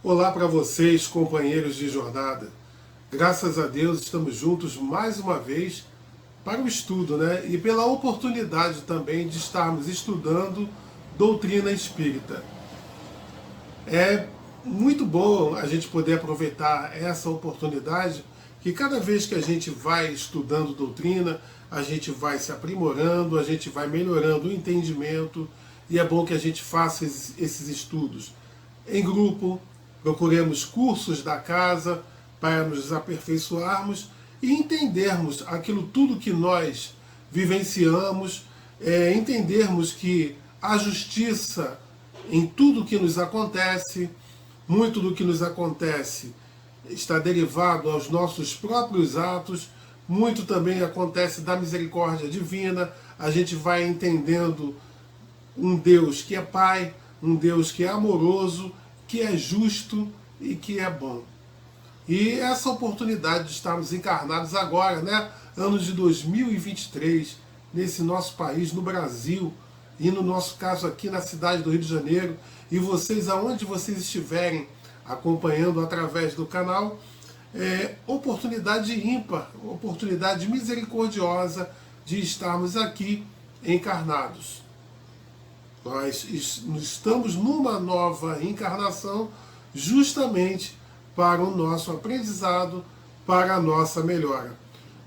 Olá para vocês, companheiros de jornada. Graças a Deus estamos juntos mais uma vez para o estudo, né? E pela oportunidade também de estarmos estudando doutrina espírita. É muito bom a gente poder aproveitar essa oportunidade, que cada vez que a gente vai estudando doutrina, a gente vai se aprimorando, a gente vai melhorando o entendimento, e é bom que a gente faça esses estudos em grupo, procuremos cursos da casa para nos aperfeiçoarmos e entendermos aquilo tudo que nós vivenciamos, entendermos que a justiça em tudo que nos acontece, muito do que nos acontece está derivado aos nossos próprios atos, muito também acontece da misericórdia divina, a gente vai entendendo um Deus que é Pai, um Deus que é amoroso, que é justo e que é bom. E essa oportunidade de estarmos encarnados agora, né, ano de 2023, nesse nosso país, no Brasil, e no nosso caso aqui na cidade do Rio de Janeiro, e vocês, aonde vocês estiverem acompanhando através do canal, oportunidade ímpar, oportunidade misericordiosa de estarmos aqui encarnados. Nós estamos numa nova encarnação justamente para o nosso aprendizado, para a nossa melhora.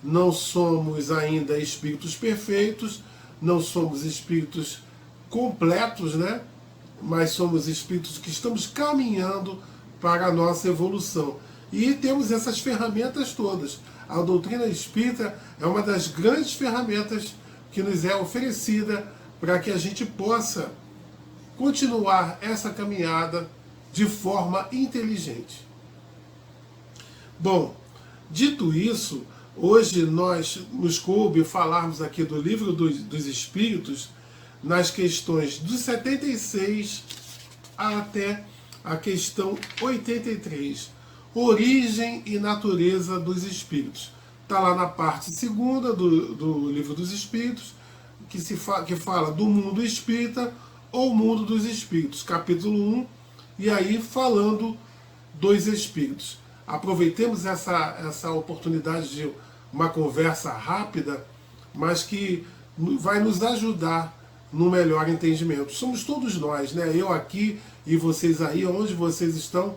Não somos ainda espíritos perfeitos, não somos espíritos completos, né? Mas somos espíritos que estamos caminhando para a nossa evolução. E temos essas ferramentas todas. A doutrina espírita é uma das grandes ferramentas que nos é oferecida para que a gente possa continuar essa caminhada de forma inteligente. Bom, dito isso, hoje nos coube falarmos aqui do Livro dos Espíritos, nas questões do 76 até a questão 83, Origem e Natureza dos Espíritos. Está lá na parte segunda do Livro dos Espíritos, que fala do mundo espírita ou mundo dos espíritos, capítulo 1, e aí falando dos espíritos. Aproveitemos essa oportunidade de uma conversa rápida, mas que vai nos ajudar no melhor entendimento. Somos todos nós, né? Eu aqui e vocês aí, onde vocês estão,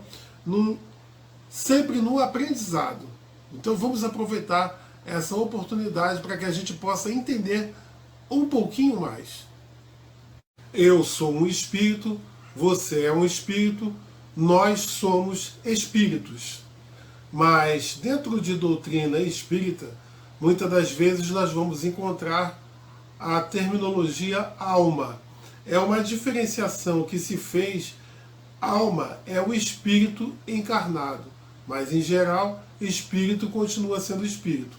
sempre no aprendizado. Então vamos aproveitar essa oportunidade para que a gente possa entender um pouquinho mais. Eu sou um espírito, você é um espírito, nós somos espíritos. Mas dentro de doutrina espírita, muitas das vezes nós vamos encontrar a terminologia alma. É uma diferenciação que se fez. Alma é o espírito encarnado, mas em geral, espírito continua sendo espírito.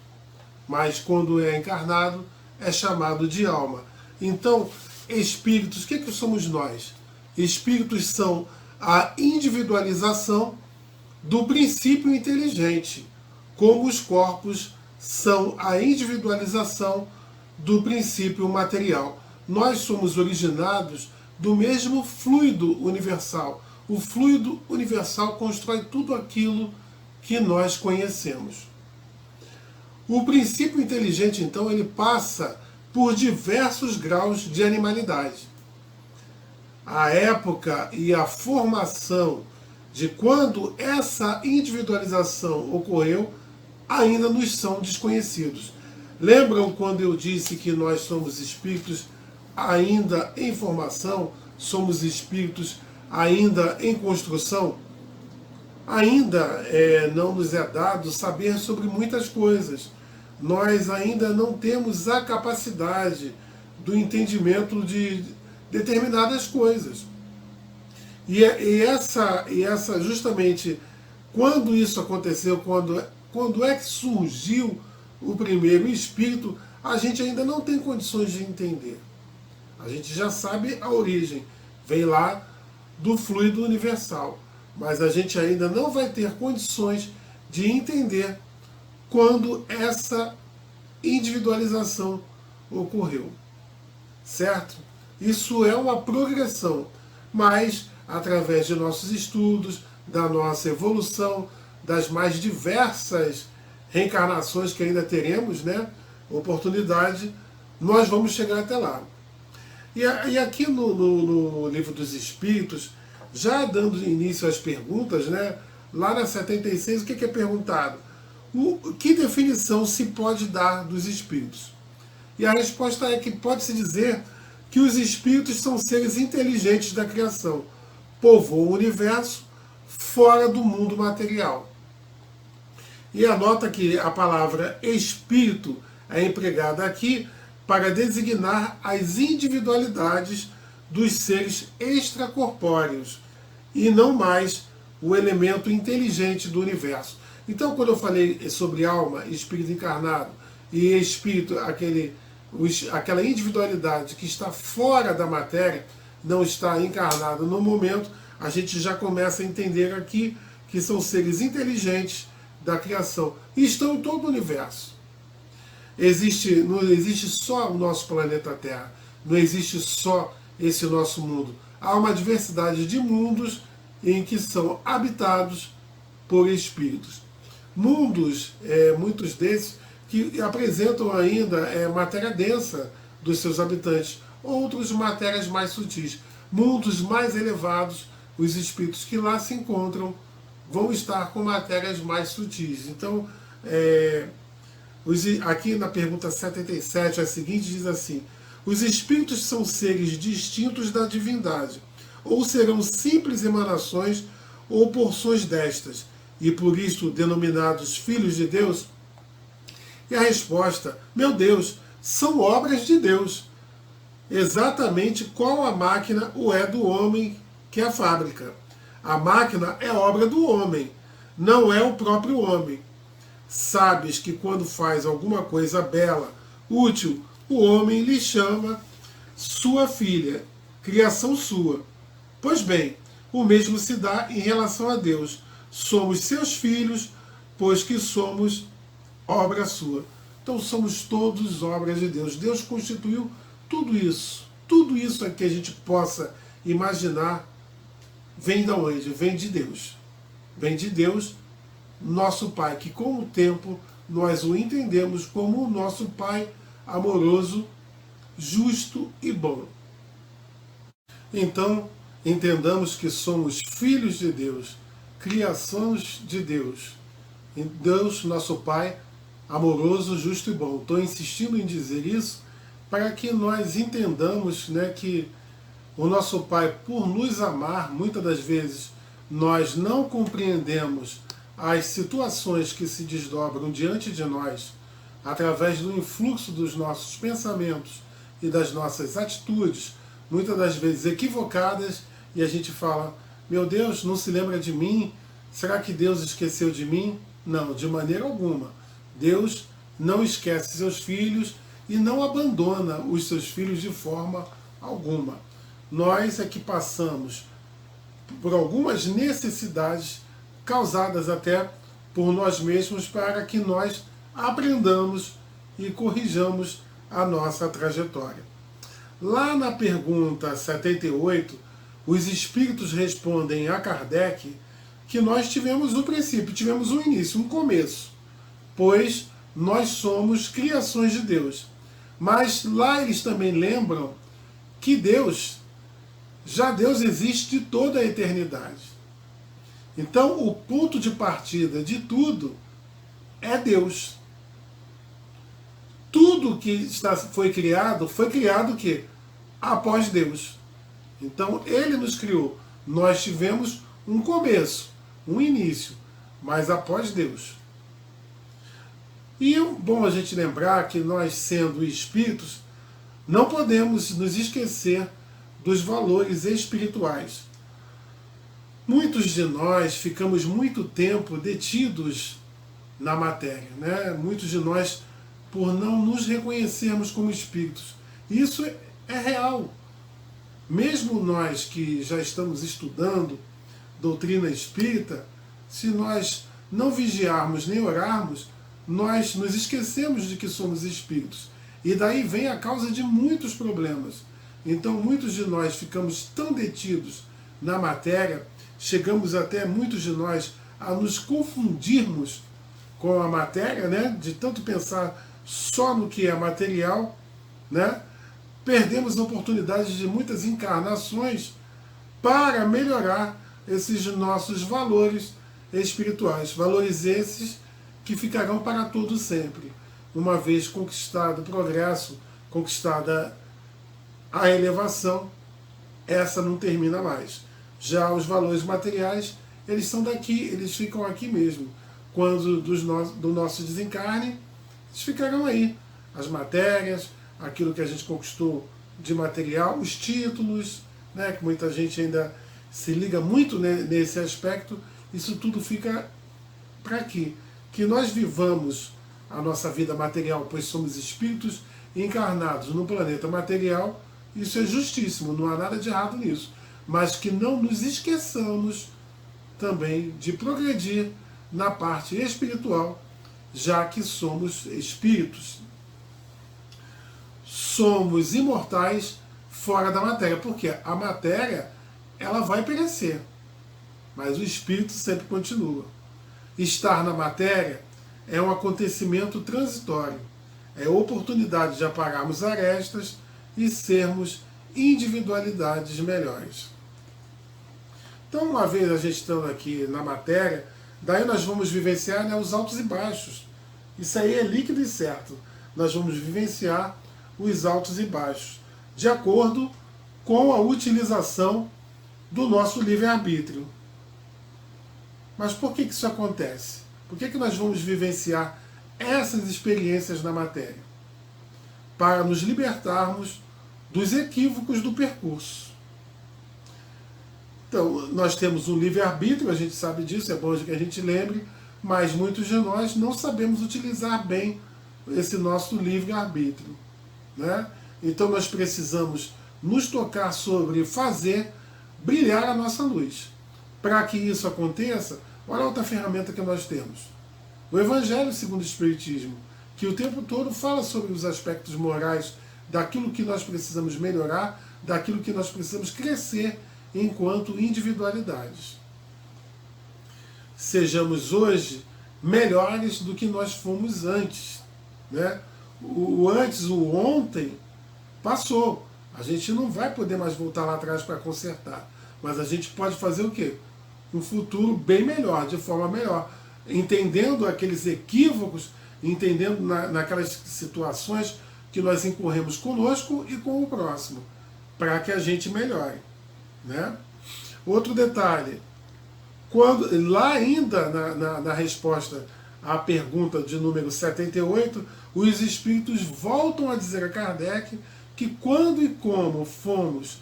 Mas quando é encarnado, é chamado de alma. Então, espíritos, o que somos nós? Espíritos são a individualização do princípio inteligente, como os corpos são a individualização do princípio material. Nós somos originados do mesmo fluido universal. O fluido universal constrói tudo aquilo que nós conhecemos. O princípio inteligente, então, ele passa por diversos graus de animalidade. A época e a formação de quando essa individualização ocorreu ainda nos são desconhecidos. Lembram quando eu disse que nós somos espíritos ainda em formação, somos espíritos ainda em construção? Ainda não nos é dado saber sobre muitas coisas. Nós ainda não temos a capacidade do entendimento de determinadas coisas. E essa justamente, quando isso aconteceu, quando é que surgiu o primeiro espírito, a gente ainda não tem condições de entender. A gente já sabe a origem, vem lá do fluido universal, mas a gente ainda não vai ter condições de entender quando essa individualização ocorreu. Certo? Isso é uma progressão, mas através de nossos estudos, da nossa evolução, das mais diversas reencarnações que ainda teremos, né? Oportunidade, nós vamos chegar até lá. E aqui no Livro dos Espíritos, já dando início às perguntas, né? Lá na 76, o que é perguntado? Que definição se pode dar dos espíritos? E a resposta é que pode-se dizer que os espíritos são seres inteligentes da criação, povoam o universo fora do mundo material. E anota que a palavra espírito é empregada aqui para designar as individualidades dos seres extracorpóreos e não mais o elemento inteligente do universo. Então, quando eu falei sobre alma, espírito encarnado e espírito, aquela individualidade que está fora da matéria, não está encarnada no momento, a gente já começa a entender aqui que são seres inteligentes da criação e estão em todo o universo. Não existe só o nosso planeta Terra, não existe só esse nosso mundo. Há uma diversidade de mundos em que são habitados por espíritos. Mundos, muitos desses, que apresentam ainda matéria densa dos seus habitantes, outros matérias mais sutis. Mundos mais elevados, os espíritos que lá se encontram vão estar com matérias mais sutis. Então, aqui na pergunta 77, a seguinte diz assim: os espíritos são seres distintos da divindade, ou serão simples emanações ou porções destas, e por isso denominados filhos de Deus? E a resposta: meu Deus, são obras de Deus. Exatamente qual a máquina o é do homem que a fábrica. A máquina é obra do homem, não é o próprio homem. Sabes que quando faz alguma coisa bela, útil, o homem lhe chama sua filha, criação sua. Pois bem, o mesmo se dá em relação a Deus. Somos seus filhos, pois que somos obra sua. Então somos todos obras de Deus. Deus constituiu tudo isso que a gente possa imaginar, vem de onde? Vem de Deus. Vem de Deus, nosso Pai, que com o tempo nós o entendemos como o nosso Pai amoroso, justo e bom. Então, entendamos que somos filhos de Deus, criações de Deus. Deus, nosso Pai, amoroso, justo e bom. Estou insistindo em dizer isso para que nós entendamos, né, que o nosso Pai, por nos amar, muitas das vezes nós não compreendemos as situações que se desdobram diante de nós através do influxo dos nossos pensamentos e das nossas atitudes, muitas das vezes equivocadas, e a gente fala: meu Deus, não se lembra de mim? Será que Deus esqueceu de mim? Não, de maneira alguma. Deus não esquece seus filhos e não abandona os seus filhos de forma alguma. Nós é que passamos por algumas necessidades causadas até por nós mesmos para que nós aprendamos e corrijamos a nossa trajetória. Lá na pergunta 78, os espíritos respondem a Kardec que nós tivemos um princípio, tivemos um início, um começo, pois nós somos criações de Deus. Mas lá eles também lembram que Deus existe de toda a eternidade. Então o ponto de partida de tudo é Deus. Tudo que foi criado o quê? Após Deus. Então Ele nos criou. Nós tivemos um começo, um início, mas após Deus. E é bom a gente lembrar que nós, sendo espíritos, não podemos nos esquecer dos valores espirituais. Muitos de nós ficamos muito tempo detidos na matéria, né? Muitos de nós, por não nos reconhecermos como espíritos. Isso é real. Mesmo nós que já estamos estudando doutrina espírita, se nós não vigiarmos nem orarmos, nós nos esquecemos de que somos espíritos. E daí vem a causa de muitos problemas. Então muitos de nós ficamos tão detidos na matéria chegamos até, muitos de nós, a nos confundirmos com a matéria, né? De tanto pensar só no que é material, né? Perdemos oportunidades de muitas encarnações para melhorar esses nossos valores espirituais. Valores esses que ficarão para todo sempre. Uma vez conquistado o progresso, conquistada a elevação, essa não termina mais. Já os valores materiais, eles são daqui, eles ficam aqui mesmo. Quando do nosso desencarne, eles ficarão aí. As matérias, aquilo que a gente conquistou de material, os títulos, né, que muita gente ainda se liga muito nesse aspecto, isso tudo fica para aqui. Que nós vivamos a nossa vida material, pois somos espíritos encarnados no planeta material, isso é justíssimo, não há nada de errado nisso. Mas que não nos esqueçamos também de progredir na parte espiritual, já que somos espíritos. Somos imortais fora da matéria, porque a matéria ela vai perecer, mas o espírito sempre continua. Estar na matéria é um acontecimento transitório, é oportunidade de apagarmos arestas e sermos individualidades melhores. Então, uma vez a gente estando aqui na matéria, daí nós vamos vivenciar, né, os altos e baixos. Isso aí é líquido e certo. Nós vamos vivenciar os altos e baixos, de acordo com a utilização do nosso livre-arbítrio. Mas por que isso acontece? Por que nós vamos vivenciar essas experiências na matéria? Para nos libertarmos dos equívocos do percurso. Então, nós temos um livre-arbítrio, a gente sabe disso, é bom que a gente lembre, mas muitos de nós não sabemos utilizar bem esse nosso livre-arbítrio, né? Então nós precisamos nos tocar sobre fazer brilhar a nossa luz. Para que isso aconteça, olha a outra ferramenta que nós temos. O Evangelho segundo o Espiritismo, que o tempo todo fala sobre os aspectos morais daquilo que nós precisamos melhorar, daquilo que nós precisamos crescer enquanto individualidades. Sejamos hoje melhores do que nós fomos antes, né? O antes, o ontem, passou. A gente não vai poder mais voltar lá atrás para consertar. Mas a gente pode fazer o quê? Um futuro bem melhor, de forma melhor. Entendendo aqueles equívocos, entendendo naquelas situações que nós incorremos conosco e com o próximo, para que a gente melhore, né? Outro detalhe, quando, lá ainda na resposta à pergunta de número 78, os espíritos voltam a dizer a Kardec que quando e como fomos,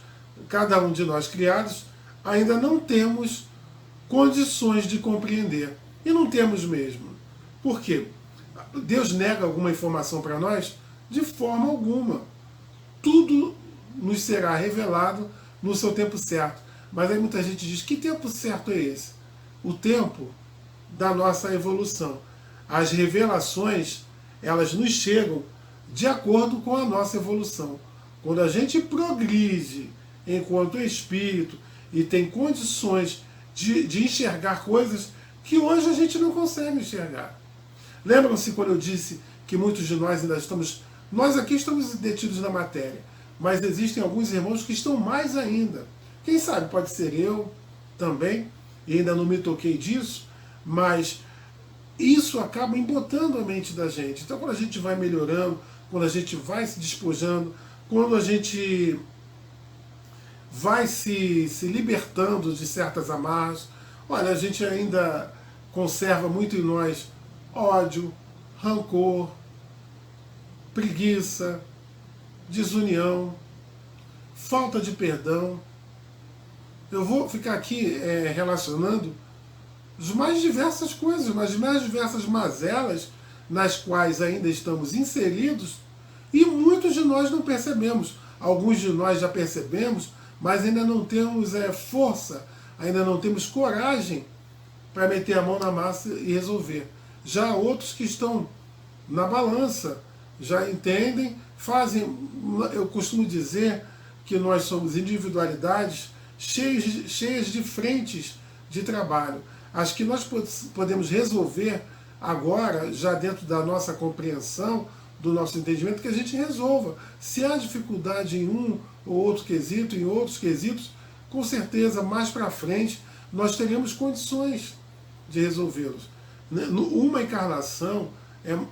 cada um de nós criados, ainda não temos condições de compreender. E não temos mesmo. Por quê? Deus nega alguma informação para nós? De forma alguma. Tudo nos será revelado no seu tempo certo. Mas aí muita gente diz, que tempo certo é esse? O tempo da nossa evolução. As revelações, elas nos chegam de acordo com a nossa evolução. Quando a gente progride enquanto espírito e tem condições de enxergar coisas que hoje a gente não consegue enxergar. Lembram-se quando eu disse que muitos de nós ainda estamos... Nós aqui estamos detidos na matéria, mas existem alguns irmãos que estão mais ainda. Quem sabe pode ser eu também, e ainda não me toquei disso, mas isso acaba embotando a mente da gente. Então quando a gente vai melhorando, quando a gente vai se despojando, quando a gente vai se libertando de certas amarras, olha, a gente ainda conserva muito em nós ódio, rancor, preguiça, desunião, falta de perdão. Eu vou ficar aqui relacionando as mais diversas coisas, as mais diversas mazelas nas quais ainda estamos inseridos e muitos de nós não percebemos. Alguns de nós já percebemos, mas ainda não temos força, ainda não temos coragem para meter a mão na massa e resolver. Já outros que estão na balança, já entendem, fazem... Eu costumo dizer que nós somos individualidades cheias de frentes de trabalho. As que nós podemos resolver agora, já dentro da nossa compreensão, do nosso entendimento, que a gente resolva. Se há dificuldade em um ou outro quesito, em outros quesitos, com certeza, mais para frente, nós teremos condições de resolvê-los. Uma encarnação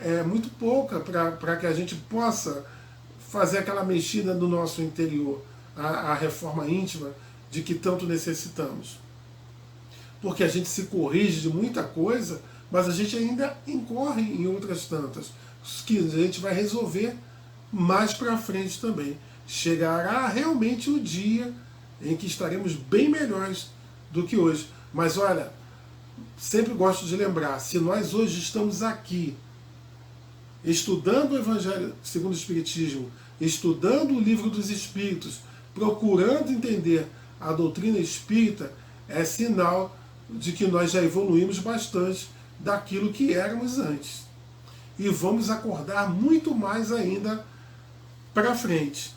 é muito pouca para que a gente possa fazer aquela mexida no nosso interior, a reforma íntima de que tanto necessitamos. Porque a gente se corrige de muita coisa, mas a gente ainda incorre em outras tantas, que a gente vai resolver mais para frente também. Chegará realmente o dia em que estaremos bem melhores do que hoje. Mas olha, sempre gosto de lembrar, se nós hoje estamos aqui, estudando o Evangelho segundo o Espiritismo, estudando o Livro dos Espíritos, procurando entender a doutrina espírita, é sinal de que nós já evoluímos bastante daquilo que éramos antes. E vamos acordar muito mais ainda para frente.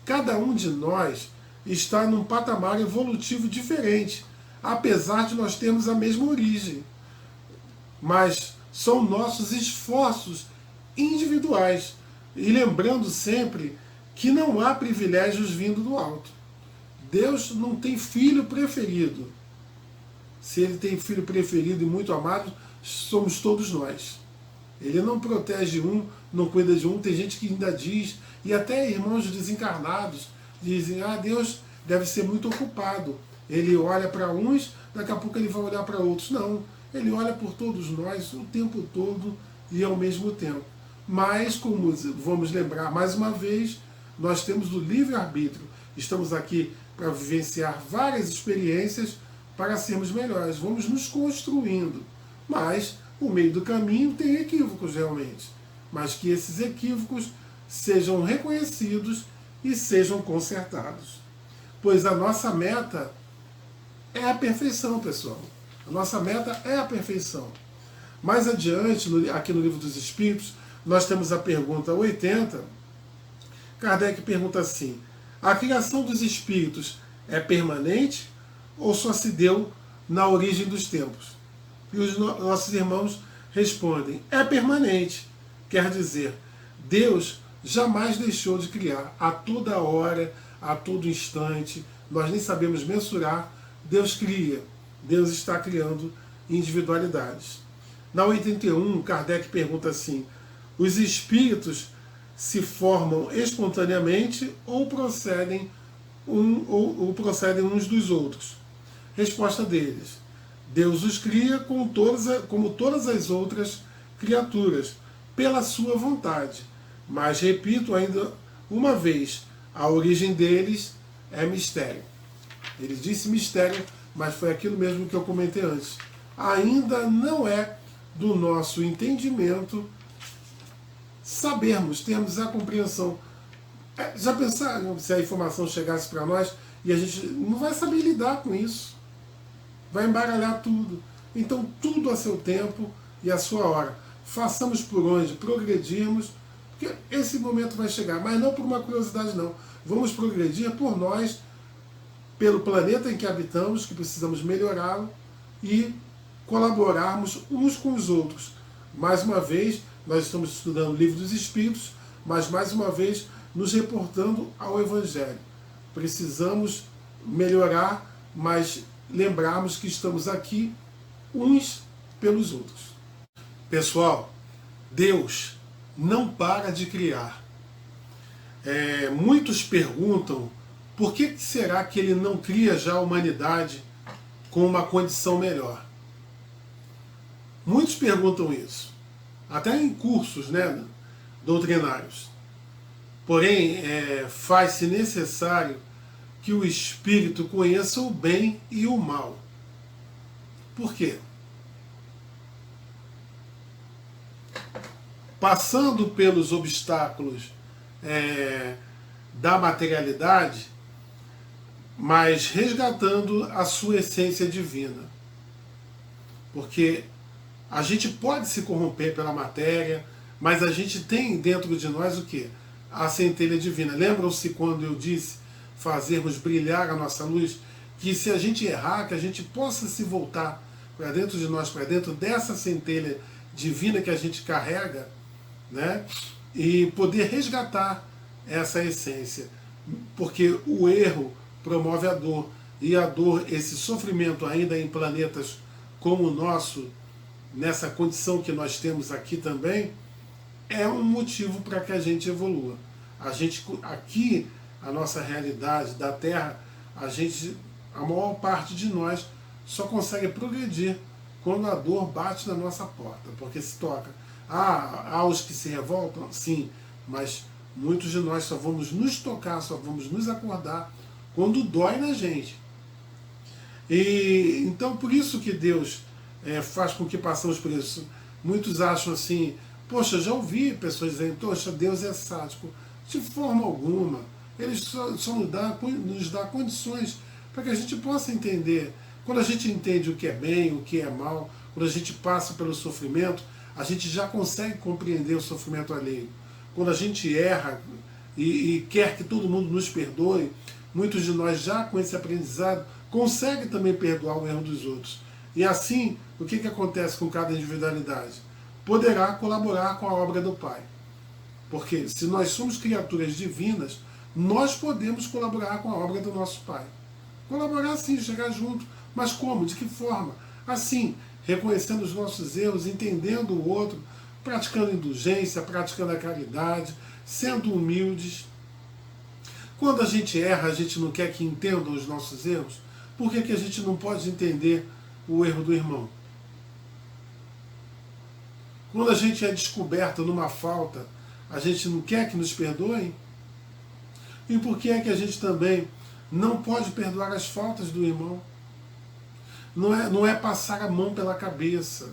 Cada um de nós está num patamar evolutivo diferente, apesar de nós termos a mesma origem. Mas são nossos esforços individuais. E lembrando sempre que não há privilégios vindo do alto. Deus não tem filho preferido. Se ele tem filho preferido e muito amado, somos todos nós. Ele não protege um, não cuida de um. Tem gente que ainda diz, e até irmãos desencarnados dizem, Deus deve ser muito ocupado. Ele olha para uns, daqui a pouco ele vai olhar para outros. Não, ele olha por todos nós o tempo todo e ao mesmo tempo. Mas, como vamos lembrar mais uma vez, nós temos o livre-arbítrio. Estamos aqui para vivenciar várias experiências para sermos melhores. Vamos nos construindo. Mas o meio do caminho tem equívocos realmente. Mas que esses equívocos sejam reconhecidos e sejam consertados. Pois a nossa meta é a perfeição, pessoal. A nossa meta é a perfeição. Mais adiante, aqui no Livro dos Espíritos, nós temos a pergunta 80. Kardec pergunta assim: a criação dos espíritos é permanente ou só se deu na origem dos tempos? E os nossos irmãos respondem: é permanente. Quer dizer, Deus jamais deixou de criar. A toda hora, a todo instante, nós nem sabemos mensurar, Deus cria. Deus está criando individualidades. Na 81, Kardec pergunta assim: os espíritos se formam espontaneamente ou procedem uns dos outros? Resposta deles: Deus os cria como todas as outras criaturas, pela sua vontade. Mas, repito ainda uma vez, a origem deles é mistério. Ele disse mistério, mas foi aquilo mesmo que eu comentei antes. Ainda não é do nosso entendimento sabermos, termos a compreensão. Já pensaram se a informação chegasse para nós e a gente não vai saber lidar com isso? Vai embaralhar tudo. Então, tudo a seu tempo e a sua hora. Façamos por onde progredirmos, porque esse momento vai chegar, mas não por uma curiosidade, não. Vamos progredir por nós, pelo planeta em que habitamos, que precisamos melhorá-lo, e colaborarmos uns com os outros. Mais uma vez, nós estamos estudando o Livro dos Espíritos, mas mais uma vez nos reportando ao Evangelho. Precisamos melhorar, mas lembrarmos que estamos aqui uns pelos outros. Pessoal, Deus não para de criar. Muitos perguntam por que será que ele não cria já a humanidade com uma condição melhor. Muitos perguntam isso, até em cursos, doutrinários. Porém, faz-se necessário que o espírito conheça o bem e o mal. Por quê? Passando pelos obstáculos da materialidade, mas resgatando a sua essência divina. Porque a gente pode se corromper pela matéria, mas a gente tem dentro de nós o quê? A centelha divina. Lembram-se quando eu disse fazermos brilhar a nossa luz? que se a gente errar, que a gente possa se voltar para dentro de nós, para dentro dessa centelha divina que a gente carrega, né? E poder resgatar essa essência. Porque o erro promove a dor, e a dor, esse sofrimento ainda em planetas como o nosso, nessa condição que nós temos aqui também, é um motivo para que a gente evolua. A gente, aqui, a nossa realidade da Terra, a maior parte de nós só consegue progredir quando a dor bate na nossa porta, porque se toca. Há os que se revoltam, sim, mas muitos de nós só vamos nos tocar, só vamos nos acordar quando dói na gente. E então por isso que Deus faz com que passemos por isso. Muitos acham assim, poxa, já ouvi pessoas dizendo, poxa, Deus é sádico. De forma alguma. Ele só nos dá condições para que a gente possa entender. Quando a gente entende o que é bem, o que é mal, quando a gente passa pelo sofrimento, a gente já consegue compreender o sofrimento alheio. Quando a gente erra e quer que todo mundo nos perdoe, muitos de nós já com esse aprendizado conseguem também perdoar o erro dos outros. E assim, o que acontece com cada individualidade? Poderá colaborar com a obra do Pai. Porque se nós somos criaturas divinas, nós podemos colaborar com a obra do nosso Pai. Colaborar sim, chegar junto. Mas como? De que forma? Assim, reconhecendo os nossos erros, entendendo o outro, praticando indulgência, praticando a caridade, sendo humildes. Quando a gente erra, a gente não quer que entendam os nossos erros. Por que a gente não pode entender o erro do irmão? Quando a gente é descoberto numa falta, a gente não quer que nos perdoem? E por que é que a gente também não pode perdoar as faltas do irmão? Não é passar a mão pela cabeça,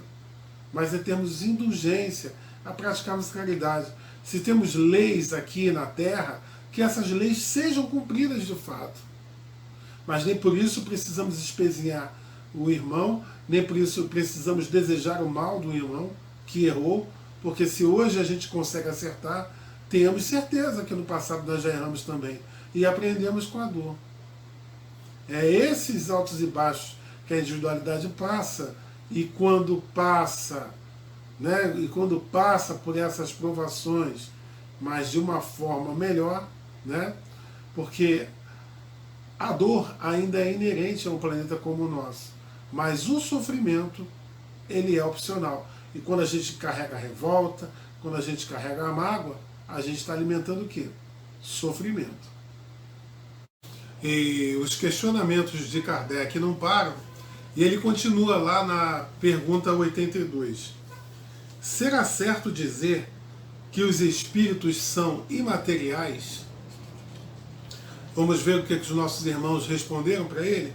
mas é termos indulgência a praticarmos caridade. Se temos leis aqui na Terra, que essas leis sejam cumpridas de fato. Mas nem por isso precisamos espezinhar o irmão, nem por isso precisamos desejar o mal do irmão que errou, porque se hoje a gente consegue acertar, tenhamos certeza que no passado nós já erramos também e aprendemos com a dor. É esses altos e baixos que a individualidade passa, e quando passa, né, e quando passa por essas provações, mas de uma forma melhor, né, porque a dor ainda é inerente a um planeta como o nosso, mas o sofrimento, ele é opcional. E quando a gente carrega a revolta, quando a gente carrega a mágoa, a gente está alimentando o quê? Sofrimento. E os questionamentos de Kardec não param, e ele continua lá na pergunta 82. Será certo dizer que os espíritos são imateriais? Vamos ver o que os nossos irmãos responderam para ele?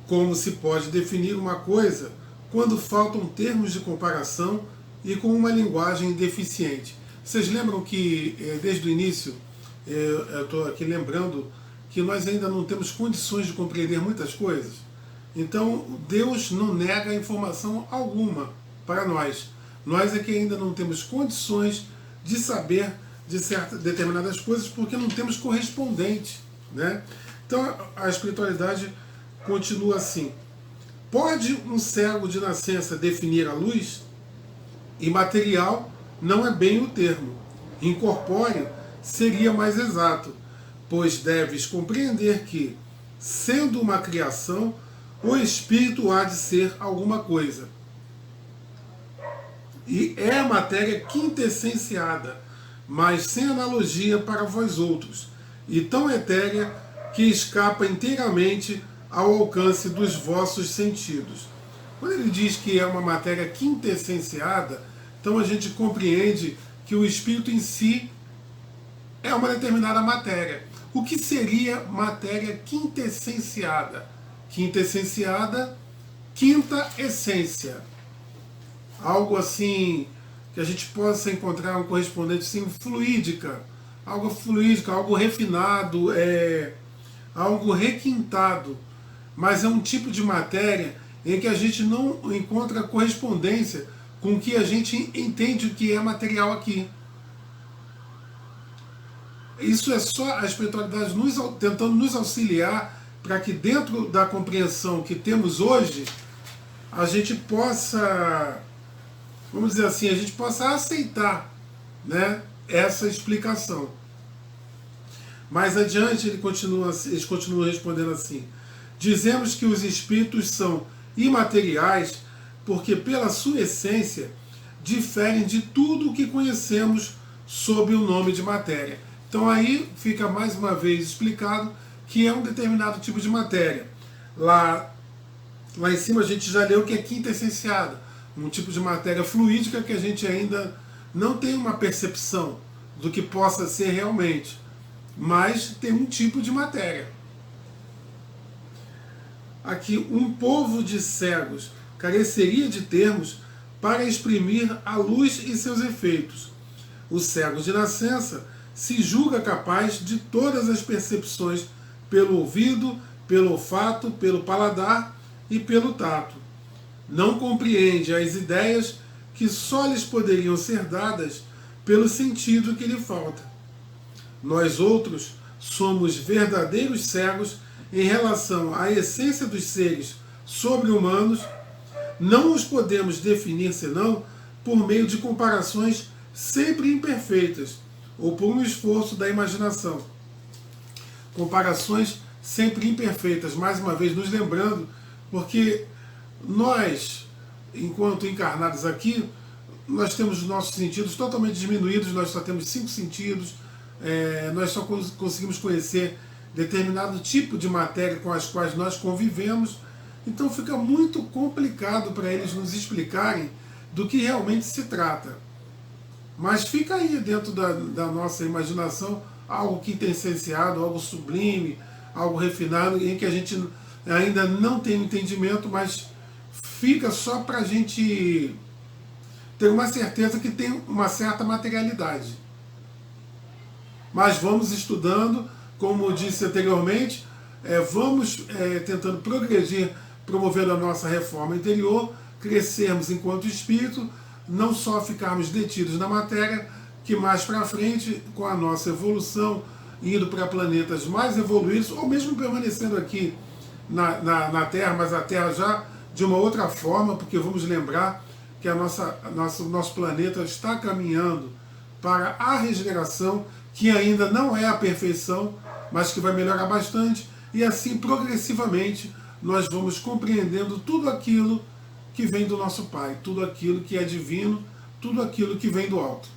Como se pode definir uma coisa quando faltam termos de comparação e com uma linguagem deficiente? Vocês lembram que desde o início, eu estou aqui lembrando que nós ainda não temos condições de compreender muitas coisas. Então Deus não nega informação alguma para nós. Nós é que ainda não temos condições de saber de determinadas coisas porque não temos correspondente, né? Então a espiritualidade continua assim. Pode um cego de nascença definir a luz? Imaterial não é bem o termo. Incorpóreo seria mais exato, pois deves compreender que, sendo uma criação, o espírito há de ser alguma coisa. E é a matéria quintessenciada, mas sem analogia para vós outros, e tão etérea que escapa inteiramente ao alcance dos vossos sentidos. Quando ele diz que é uma matéria quintessenciada, então a gente compreende que o espírito em si é uma determinada matéria. O que seria matéria quintessenciada? Quintessenciada, quinta essência. Algo assim que a gente possa encontrar um correspondente assim, fluídica, algo refinado, algo requintado. Mas é um tipo de matéria em que a gente não encontra correspondência com o que a gente entende o que é material aqui. Isso é só a espiritualidade tentando nos auxiliar para que dentro da compreensão que temos hoje, a gente possa, vamos dizer assim, a gente possa aceitar, né, essa explicação. Mais adiante eles continuam respondendo assim: dizemos que os espíritos são imateriais porque pela sua essência diferem de tudo o que conhecemos sob o nome de matéria. Então aí fica mais uma vez explicado que é um determinado tipo de matéria. Lá em cima a gente já leu que é quinta essenciada, um tipo de matéria fluídica que a gente ainda não tem uma percepção do que possa ser realmente, mas tem um tipo de matéria. Aqui, um povo de cegos careceria de termos para exprimir a luz e seus efeitos. O cego de nascença se julga capaz de todas as percepções pelo ouvido, pelo olfato, pelo paladar e pelo tato. Não compreende as ideias que só lhes poderiam ser dadas pelo sentido que lhe falta. Nós outros somos verdadeiros cegos em relação à essência dos seres sobre-humanos. Não os podemos definir senão por meio de comparações sempre imperfeitas ou por um esforço da imaginação. Comparações sempre imperfeitas, mais uma vez nos lembrando, porque nós, enquanto encarnados aqui, nós temos os nossos sentidos totalmente diminuídos, nós só temos 5 sentidos, nós só conseguimos conhecer determinado tipo de matéria com as quais nós convivemos, então fica muito complicado para eles nos explicarem do que realmente se trata. Mas fica aí dentro da nossa imaginação algo quintessenciado, algo sublime, algo refinado, em que a gente ainda não tem entendimento, mas fica só para a gente ter uma certeza que tem uma certa materialidade. Mas vamos estudando, como disse anteriormente, vamos tentando progredir, promovendo a nossa reforma interior, crescermos enquanto espírito, não só ficarmos detidos na matéria, que mais para frente, com a nossa evolução, indo para planetas mais evoluídos, ou mesmo permanecendo aqui na Terra, mas a Terra já de uma outra forma, porque vamos lembrar que o nosso planeta está caminhando para a regeneração, que ainda não é a perfeição, mas que vai melhorar bastante, e assim progressivamente nós vamos compreendendo tudo aquilo que vem do nosso Pai, tudo aquilo que é divino, tudo aquilo que vem do alto.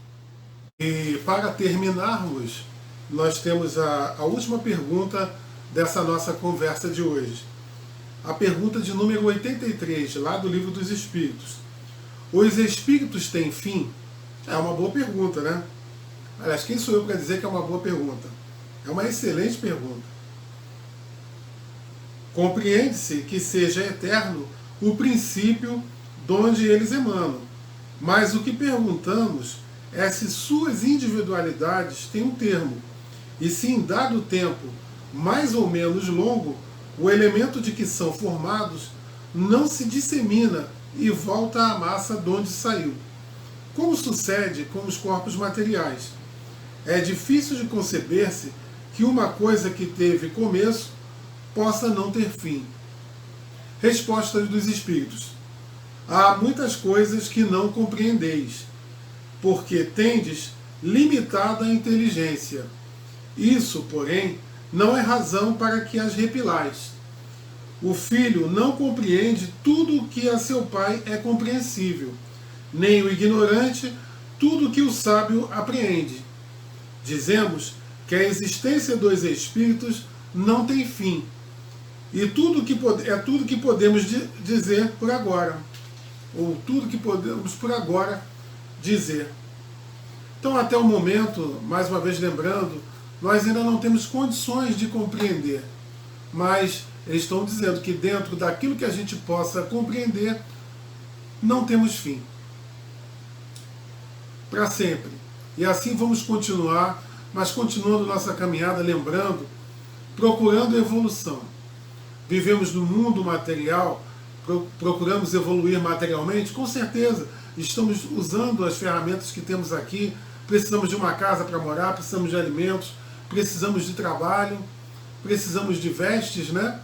E para terminarmos, nós temos a última pergunta dessa nossa conversa de hoje. A pergunta de número 83, lá do Livro dos Espíritos. Os espíritos têm fim? É uma boa pergunta, né? Aliás, quem sou eu para dizer que é uma boa pergunta? É uma excelente pergunta. Compreende-se que seja eterno o princípio de onde eles emanam, mas o que perguntamos é se suas individualidades têm um termo, e se em dado tempo, mais ou menos longo, o elemento de que são formados não se dissemina e volta à massa de onde saiu. Como sucede com os corpos materiais? É difícil de conceber-se que uma coisa que teve começo possa não ter fim. Resposta dos Espíritos. Há muitas coisas que não compreendeis, porque tendes limitada inteligência. Isso, porém, não é razão para que as repilais. O filho não compreende tudo o que a seu pai é compreensível, nem o ignorante tudo o que o sábio apreende. Dizemos que a existência dos espíritos não tem fim, e tudo que podemos dizer por agora, ou tudo que podemos por agora dizer. Então, até o momento, mais uma vez lembrando, nós ainda não temos condições de compreender, mas eles estão dizendo que dentro daquilo que a gente possa compreender, não temos fim. Para sempre. E assim vamos continuar, mas continuando nossa caminhada, lembrando, procurando evolução. Vivemos no mundo material, procuramos evoluir materialmente, com certeza, estamos usando as ferramentas que temos aqui, precisamos de uma casa para morar, precisamos de alimentos, precisamos de trabalho, precisamos de vestes, né?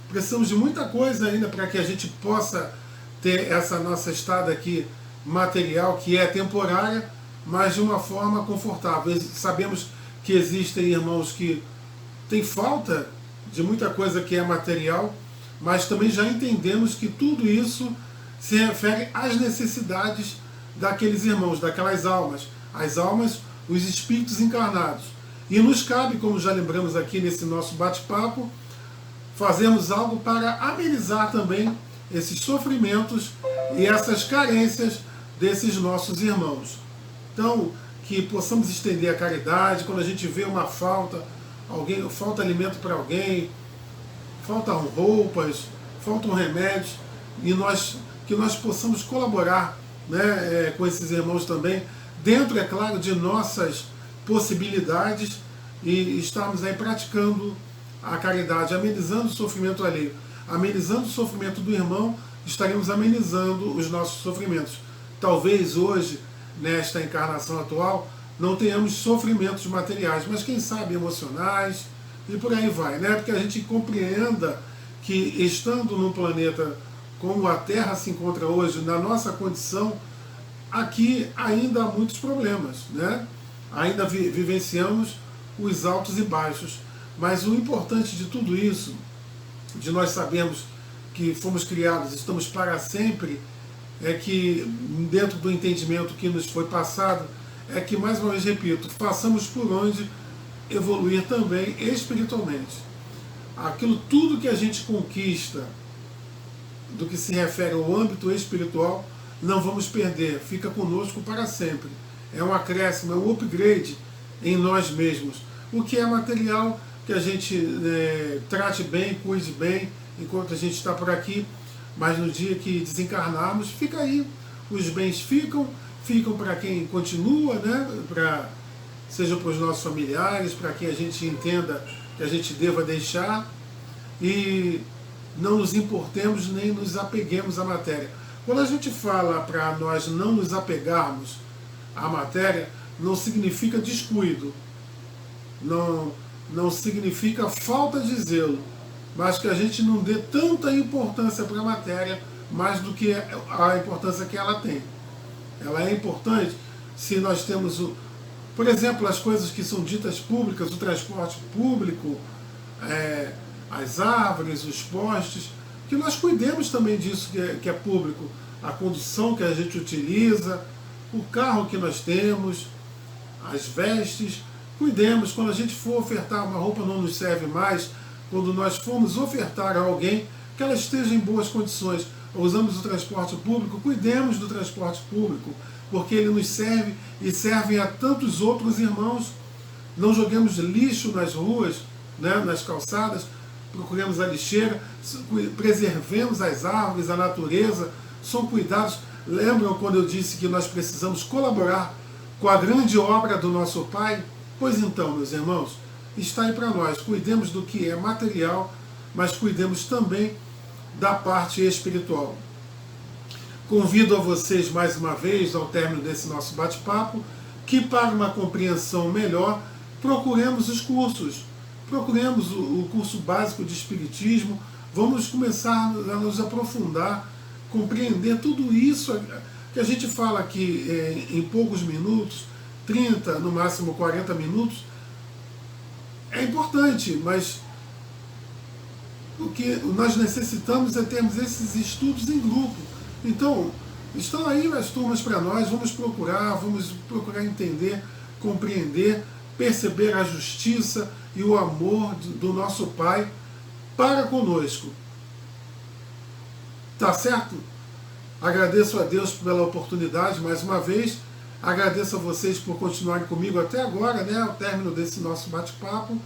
Precisamos de muita coisa ainda para que a gente possa ter essa nossa estada aqui material, que é temporária, mas de uma forma confortável. Sabemos que existem irmãos que têm falta de muita coisa que é material, mas também já entendemos que tudo isso se refere às necessidades daqueles irmãos, daquelas almas. As almas, os espíritos encarnados. E nos cabe, como já lembramos aqui nesse nosso bate-papo, fazermos algo para amenizar também esses sofrimentos e essas carências desses nossos irmãos. Então, que possamos estender a caridade quando a gente vê uma falta, alguém, falta alimento para alguém, faltam roupas, faltam remédios, e que nós possamos colaborar, né, com esses irmãos também, dentro, é claro, de nossas possibilidades, e estarmos aí praticando a caridade, amenizando o sofrimento alheio, amenizando o sofrimento do irmão, estaremos amenizando os nossos sofrimentos. Talvez hoje, nesta encarnação atual, não tenhamos sofrimentos materiais, mas quem sabe emocionais, e por aí vai, né? Porque a gente compreenda que, estando num planeta como a Terra se encontra hoje, na nossa condição, aqui ainda há muitos problemas, né? Ainda vivenciamos os altos e baixos, mas o importante de tudo isso, de nós sabermos que fomos criados, estamos para sempre, é que, dentro do entendimento que nos foi passado, é que, mais uma vez repito, façamos por onde evoluir também espiritualmente. Aquilo tudo que a gente conquista do que se refere ao âmbito espiritual, não vamos perder, fica conosco para sempre. É um acréscimo, é um upgrade em nós mesmos. O que é material, que a gente trate bem, cuide bem, enquanto a gente está por aqui, mas no dia que desencarnarmos, fica aí. Os bens ficam para quem continua, né? Seja para os nossos familiares, para quem a gente entenda que a gente deva deixar, e não nos importemos nem nos apeguemos à matéria. Quando a gente fala para nós não nos apegarmos à matéria, não significa descuido, não significa falta de zelo, mas que a gente não dê tanta importância para a matéria, mais do que a importância que ela tem. Ela é importante se nós temos, por exemplo, as coisas que são ditas públicas, o transporte público, as árvores, os postes, que nós cuidemos também disso que é público, a condução que a gente utiliza, o carro que nós temos, as vestes, cuidemos. Quando a gente for ofertar uma roupa, não nos serve mais, quando nós formos ofertar a alguém, que ela esteja em boas condições. Usamos o transporte público, cuidemos do transporte público, porque ele nos serve e serve a tantos outros irmãos. Não joguemos lixo nas ruas, né, nas calçadas, procuremos a lixeira, preservemos as árvores, a natureza, são cuidados. Lembram quando eu disse que nós precisamos colaborar com a grande obra do nosso Pai? Pois então, meus irmãos, está aí para nós. Cuidemos do que é material, mas cuidemos também da parte espiritual. Convido a vocês mais uma vez, ao término desse nosso bate-papo, que para uma compreensão melhor, procuremos os cursos. Procuremos o curso básico de Espiritismo, vamos começar a nos aprofundar, compreender tudo isso que a gente fala aqui em poucos minutos, 30, no máximo 40 minutos. É importante, mas o que nós necessitamos é termos esses estudos em grupo. Então, estão aí as turmas para nós, vamos procurar entender, compreender, perceber a justiça e o amor do nosso Pai para conosco. Tá certo? Agradeço a Deus pela oportunidade mais uma vez, agradeço a vocês por continuarem comigo até agora, né, ao término desse nosso bate-papo,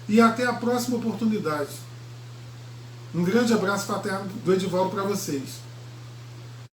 e até a próxima oportunidade. Um grande abraço fraterno do Edivaldo para vocês.